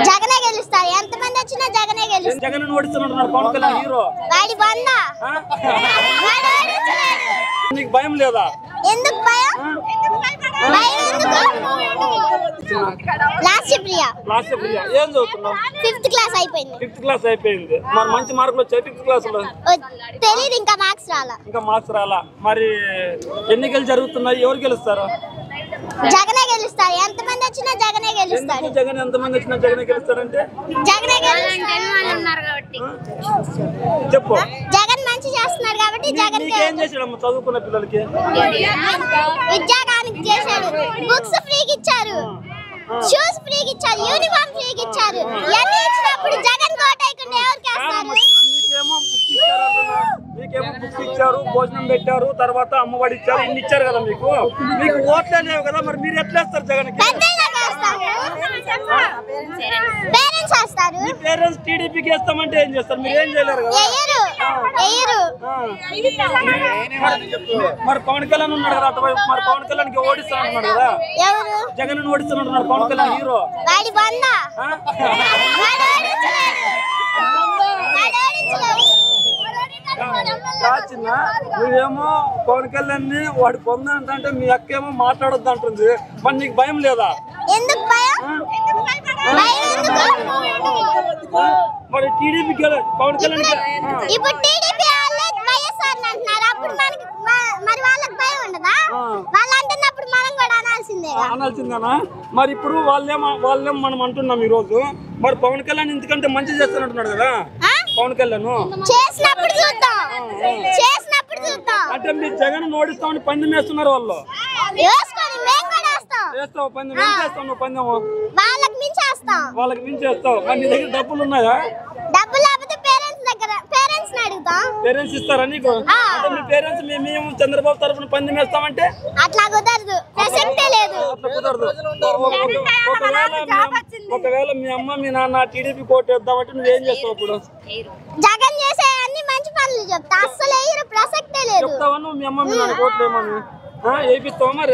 జగనే గెలుస్తారు. ఎంత మంది వచ్చినా జగనే గెలుస్తారు. జగన్ ఓడిస్తున్నారు పవన్ కళ్యాణ్ హీరో. వాడి బంద నీకు భయం లేదా? ఎందుకు భయం? లాస్ట్ ప్రియా ఏం చదువుతున్నావు? 5th క్లాస్ అయిపోయింది. 5th క్లాస్ అయిపోయింది. మరి మంచి మార్కులు వచ్చాయి 5th క్లాస్ లో? తెలియదు, ఇంకా మార్క్స్ రాలా. మరి ఎన్నికలు జరుగుతున్నాయి, ఎవరు గెలుస్తారు? జగనే గెలుస్తారు. ఎంత మంది వచ్చినా జగనే గెలుస్తాడు. జగన్ ఎంత మంది వచ్చినా జగనే గెలుస్తాడంటే జగనే చెప్పు. జగన్ మంచి చేస్తున్నారు కాబట్టి జగన్ ఏం చేశాడమ్మా చదువుకున్న పిల్లలకి? విద్యాగానికి చేశాడు. బుక్స్ ఫ్రీగా ఇచ్చారు, షూస్ ఫ్రీగా ఇచ్చారు, యూనిఫామ్ ఫ్రీగా ఇచ్చారు. ఇవన్నీ ఇచ్చినప్పుడు జగన్ కోటైకుండా ఎవరికి వేస్తారు? మీకేమో బుక్స్ ఇచ్చారు, భోజనం పెట్టారు, తర్వాత అమ్మఒడి ఇచ్చారు, ఇన్ని ఇచ్చారు కదా మీకు ఓట్లే లేవు కదా, మరి మీరు ఎట్లా వేస్తారు జగన్? పేరెంట్స్ టీడీపీకి వేస్తామంటే ఏం చేస్తారు? మీరు ఏం చేయలేరు కదా. మరి పవన్ కళ్యాణ్ ఉన్నాడు కదా అటువైపు, మరి పవన్ కళ్యాణ్ కి ఓడిస్తానంటున్నాడు కదా. జగన్ ఓడిస్తానంటున్నారు పవన్ కళ్యాణ్ హీరో. చిన్న నువ్వేమో పవన్ కళ్యాణ్ ని వాడు పొందంటే మీ అక్క ఏమో మాట్లాడొద్దు అంటుంది. మరి నీకు భయం లేదా? ఎందుకు భయం? మరి టీడీపీ పవన్ కళ్యాణ్ ఇప్పుడు టీడీపీ వైఎస్ఆర్ అంటున్నారు, అప్పుడు మనకి మరి వాళ్ళకి భయం ఉండదా? వాళ్ళు అంటున్నప్పుడు మనం కూడా అనాల్సిందేనా? మరి ఇప్పుడు వాళ్ళేమో మనం అంటున్నాం ఈ రోజు. మరి పవన్ కళ్యాణ్ ఎందుకంటే మంచి చేస్తానంటున్నాడు కదా పవన్ కళ్యాణ్. చేసినప్పుడు చూద్దాం. అంటే మీరు జగన్ ఓడిస్తామని పందెం వేస్తున్నారు వాళ్ళు. చేస్తావు పందెం? ఏం చేస్తావు నువ్వు పందెము? వాళ్ళకి మించేస్తావు. మరి నీ దగ్గర డబ్బులు ఉన్నాయా? డబ్బులు లేకపోతే పేరెంట్స్ అడుగుతాం. పేరెంట్స్ ఇస్తారా నీకు? అంటే మీ పేరెంట్స్ మేము చంద్రబాబు తరఫున పందెం వేస్తామంటే అట్లా కుదరదు, ప్రసక్తే లేదు. అట్లా కుదరదు. ఒకవేళ మీ అమ్మ మీ నాన్న టీడీపీ కోట్ వేద్దామంటే నువ్వేం చేస్తావు అప్పుడు? జగన్ చేసే అన్ని మంచి పనులు చెప్తా, అస్సలు ప్రసక్తే లేదు. చెప్తావా నువ్వు మీ అమ్మ మీ నాన్న కోట్లు ఏమని? వేపిస్తావా మరి?